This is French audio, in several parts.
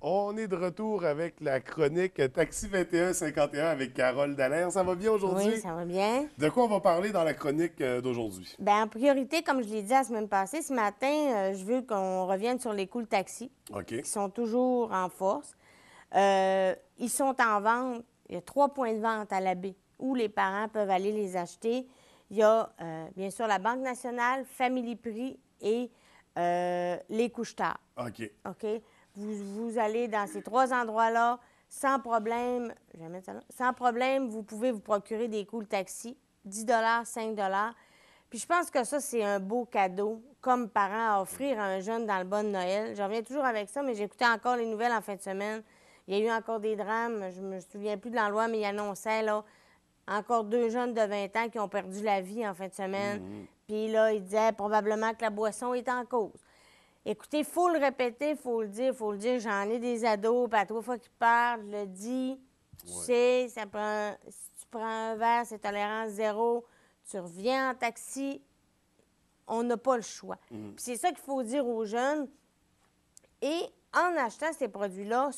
On est de retour avec la chronique Taxi 2151 avec Carole Dallaire. Ça va bien Oui, aujourd'hui? ça va bien. De quoi on va parler dans la chronique d'aujourd'hui? Ben, en priorité, comme je l'ai dit la semaine passée, ce matin, je veux qu'on revienne sur les coûts de taxi, OK. qui sont toujours en force. Ils sont en vente. Il y a 3 points de vente à la baie où les parents peuvent aller les acheter. Il y a, bien sûr, la Banque nationale, Family Prix et les couche-tard. OK. OK? Vous allez dans ces 3 endroits-là sans problème. Je vais mettre ça là. Sans problème, vous pouvez vous procurer des cool taxis, 10 5 Puis je pense que ça, c'est un beau cadeau comme parent à offrir à un jeune dans le bon Noël. Je reviens toujours avec ça, mais j'écoutais encore les nouvelles en fin de semaine. Il y a eu encore des drames. Je me souviens plus de l'endroit, mais il annonçait, là, encore 2 jeunes de 20 ans qui ont perdu la vie en fin de semaine. Puis là, il disait probablement que la boisson est en cause. Écoutez, il faut le répéter, il faut le dire, il faut le dire. J'en ai des ados, puis à 3 fois qu'ils parlent, je le dis. Tu Ouais. sais, si tu prends un verre, c'est tolérance zéro. Tu reviens en taxi, on n'a pas le choix. Puis c'est ça qu'il faut dire aux jeunes. Et en achetant ce produit-là,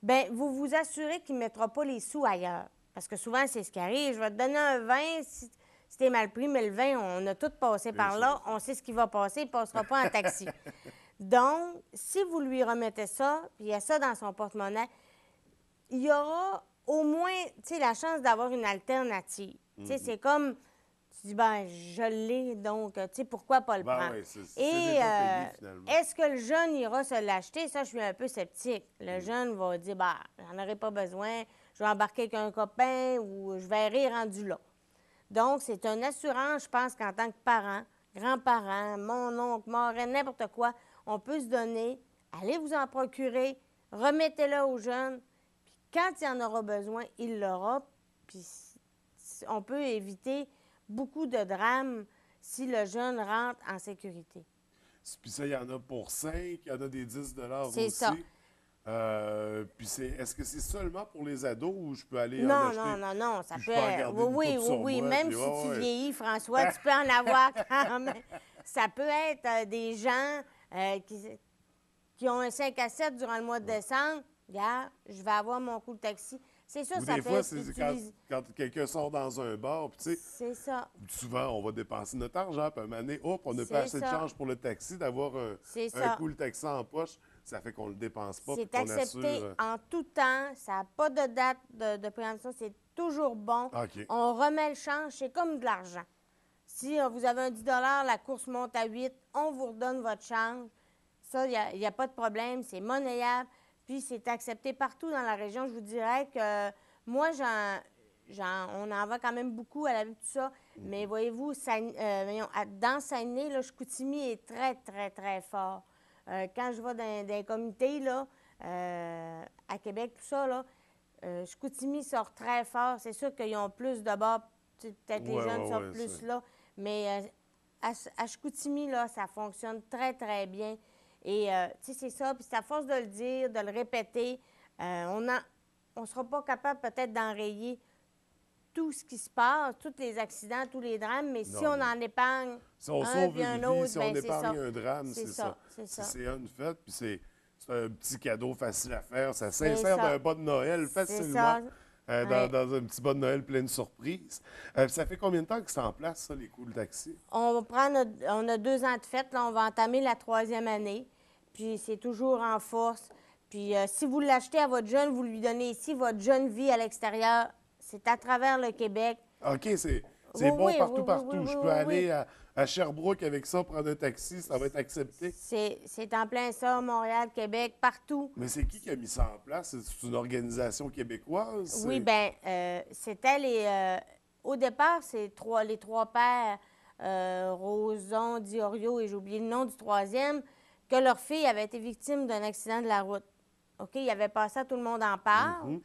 bien, vous vous assurez qu'il ne mettra pas les sous ailleurs. Parce que souvent, c'est ce qui arrive. Je vais te donner un vin si t'es mal pris, mais le vin, on a tout passé Bien par sûr. là. On sait ce qui va passer, il ne passera pas en taxi. Donc, si vous lui remettez ça, puis il y a ça dans son porte-monnaie, il y aura au moins, tu sais, la chance d'avoir une alternative. Tu sais, c'est comme, tu dis, ben, je l'ai, donc, tu sais, pourquoi pas le Ben prendre? oui, c'est Et déjà payé finalement. est-ce que le jeune ira se l'acheter? Ça, je suis un peu sceptique. Le jeune va dire, ben, j'en aurai pas besoin, je vais embarquer avec un copain ou je vais rire rendu là. Donc, c'est une assurance, je pense qu'en tant que parent, grands-parents, mon oncle, marraine, n'importe quoi, on peut se donner, allez vous en procurer, remettez-le aux jeunes, puis quand il en aura besoin, il l'aura, puis on peut éviter beaucoup de drames si le jeune rentre en sécurité. Puis ça, il y en a pour 5, il y en a des 10 C'est ça. aussi. Puis est-ce que c'est seulement pour les ados ou je peux aller en Non, non, acheter, non, non, ça puis je peut peux en être... garder une Oui, oui, coupe oui, sur oui. moi, Même puis si ouais, tu ouais. vieillis, François, tu peux en avoir quand même. Ça peut être des gens qui ont un 5 à 7 durant le mois de décembre. Regarde, je vais avoir mon coup de taxi. C'est sûr, Ou ça des peut fois, être c'est utilisé. quand quelqu'un sort dans un bar, puis tu sais, C'est ça. souvent, on va dépenser notre argent, puis à un moment donné, hop, on n'a pas C'est assez de ça. change pour le taxi, d'avoir C'est un ça. cool taxi en poche, ça fait qu'on le dépense pas, puis C'est qu'on assure. accepté en tout temps. Ça n'a pas de date de préemption. C'est toujours bon. OK. On remet le change. C'est comme de l'argent. Si vous avez un 10 la course monte à 8, on vous redonne votre change. Ça, il n'y a pas de problème. C'est monnayable. Puis, c'est accepté partout dans la région. Je vous dirais que moi, on en vend quand même beaucoup à la vue de tout ça. Mais voyez-vous, dans Saguenay, là, Chicoutimi est très, très, très fort. Quand je vais dans des comités, là, à Québec, tout ça, là, Chicoutimi sort très fort. C'est sûr qu'ils ont plus de bas. Peut-être les Ouais, jeunes ouais, sortent ouais, plus là. Mais à Chicoutimi, là, ça fonctionne très, très bien. Et, tu sais, c'est ça. Puis c'est à force de le dire, de le répéter, on ne sera pas capable peut-être d'enrayer tout ce qui se passe, tous les accidents, tous les drames, mais si Non, on non. en épargne Si on un sauve puis une un vie, autre, si on bien c'est épargne ça. un drame, C'est c'est ça. ça, c'est Si ça. c'est une fête, puis c'est un petit cadeau facile à faire, ça C'est s'insère ça. d'un bas de Noël C'est facilement, ça. Ouais. dans un petit bas de Noël plein de surprises. Ça fait combien de temps que c'est en place, ça, les cool taxis? On a 2 ans de fête, là, on va entamer la 3e année. Puis c'est toujours en force. Puis si vous l'achetez à votre jeune, vous lui donnez ici, votre jeune vit à l'extérieur. C'est à travers le Québec. OK, c'est Oui, bon oui, oui, partout, oui, oui, partout. oui, Je peux oui, oui. aller à Sherbrooke avec ça, prendre un taxi, ça va être accepté. C'est en plein ça, Montréal, Québec, partout. Mais c'est qui a mis ça en place? C'est une organisation québécoise? Oui, bien, c'était au départ, les 3 pères, Roson, Diorio, et j'ai oublié le nom du troisième, que leur fille avait été victime d'un accident de la route. OK? Ils avaient passé à Tout le monde en parle,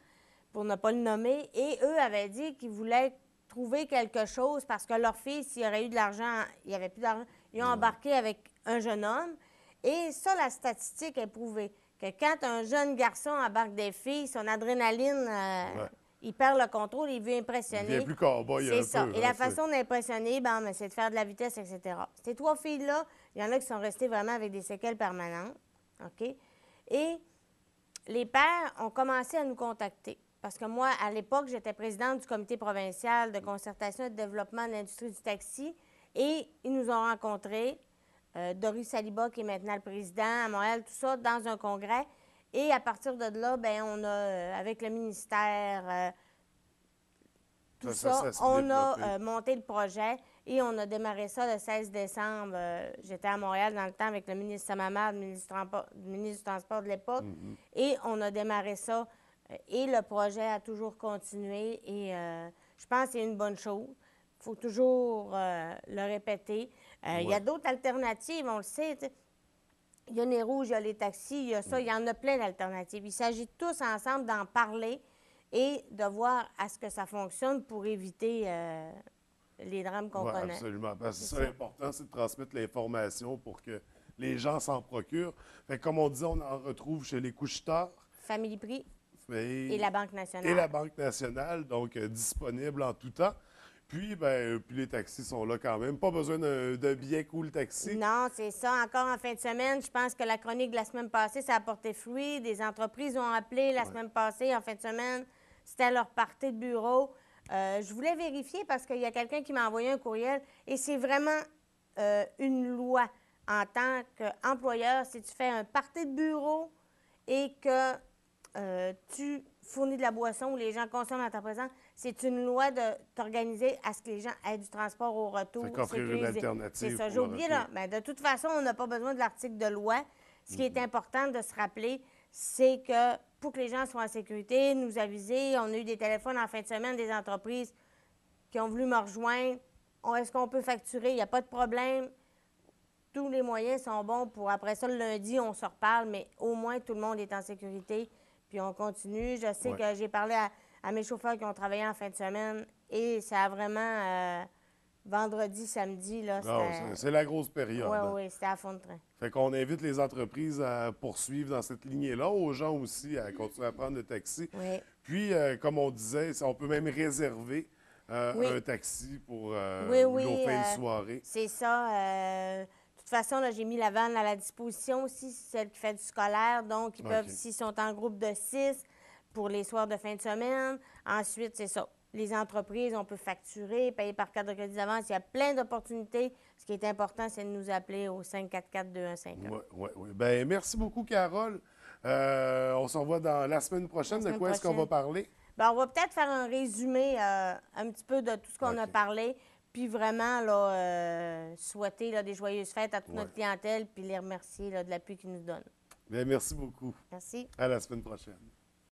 pour ne pas le nommer, et eux avaient dit qu'ils voulaient trouver quelque chose parce que leur fille, s'il y aurait eu de l'argent, il n'y avait plus d'argent, ils ont embarqué avec un jeune homme. Et ça, la statistique est prouvée que quand un jeune garçon embarque des filles, son adrénaline, Ouais. il perd le contrôle, il veut Il devient impressionner. plus cow-boy C'est un ça. peu, Et hein, la façon d'impressionner, c'est de faire de la vitesse, etc. Ces 3 filles-là, il y en a qui sont restées vraiment avec des séquelles permanentes. OK? Et les pères ont commencé à nous contacter. Parce que moi, à l'époque, j'étais présidente du comité provincial de concertation et de développement de l'industrie du taxi. Et ils nous ont rencontrés, Doris Saliba, qui est maintenant le président à Montréal, tout ça, dans un congrès. Et à partir de là, bien, on a, avec le ministère, tout ça, s'est on développé. a monté le projet et on a démarré ça le 16 décembre. J'étais à Montréal dans le temps avec le ministre Samamad, le ministre du Transport de l'époque. Et on a démarré ça. Et le projet a toujours continué. Et je pense que c'est une bonne chose. Il faut toujours le répéter. Il y a d'autres alternatives, on le sait. T'sais. Il y a les rouges, il y a les taxis, il y a ça. Il y en a plein d'alternatives. Il s'agit tous ensemble d'en parler et de voir à ce que ça fonctionne pour éviter les drames qu'on Oui, connaît. absolument. Parce que c'est ça l'important, c'est de transmettre l'information pour que les gens s'en procurent. Fait que, comme on dit, on en retrouve chez les couche-tard. Family Prix Et et la Banque nationale. Et la Banque nationale, donc disponible en tout temps. Puis, ben, puis les taxis sont là quand même. Pas besoin d'un billet cool taxi. Non, c'est ça. Encore en fin de semaine, je pense que la chronique de la semaine passée, ça a porté fruit. Des entreprises ont appelé la semaine passée, en fin de semaine. C'était leur partie de bureau. Je voulais vérifier parce qu'il y a quelqu'un qui m'a envoyé un courriel et c'est vraiment une loi en tant qu'employeur. Si tu fais un party de bureau et que tu fournis de la boisson ou les gens consomment à ta présence, c'est une loi de t'organiser à ce que les gens aient du transport au retour. Fait qu'offrir une alternative. C'est ça. J'ai pour le oublié, retour. là. Mais de toute façon, on n'a pas besoin de l'article de loi. Ce qui est important de se rappeler, c'est que pour que les gens soient en sécurité, nous aviser, on a eu des téléphones en fin de semaine des entreprises qui ont voulu me rejoindre. Est-ce qu'on peut facturer? Il n'y a pas de problème. Tous les moyens sont bons pour, après ça, le lundi, on se reparle, mais au moins, tout le monde est en sécurité. Puis on continue. Je sais que j'ai parlé à mes chauffeurs qui ont travaillé en fin de semaine et ça a vraiment, vendredi, samedi, là, Non, c'était... c'est la grosse période. Oui, hein. oui, c'était à fond de train. Fait qu'on invite les entreprises à poursuivre dans cette lignée-là, aux gens aussi à continuer à prendre le taxi. Oui. Puis, comme on disait, on peut même réserver Oui. un taxi pour Oui, nos fins de soirée. c'est ça. De toute façon, là, j'ai mis la vanne à la disposition aussi, celle qui fait du scolaire. Donc, ils peuvent, s'ils sont en groupe de 6, pour les soirs de fin de semaine. Ensuite, c'est ça. Les entreprises, on peut facturer, payer par carte de crédit d'avance. Il y a plein d'opportunités. Ce qui est important, c'est de nous appeler au 544-2151. Oui. Ben, merci beaucoup, Carole. On se revoit dans la semaine prochaine. La semaine De quoi est-ce qu'on va prochaine. parler? Bien, on va peut-être faire un résumé un petit peu de tout ce qu'on a parlé, puis vraiment là, souhaiter là, des joyeuses fêtes à toute notre clientèle, puis les remercier là, de l'appui qu'ils nous donnent. Bien, merci beaucoup. Merci. À la semaine prochaine.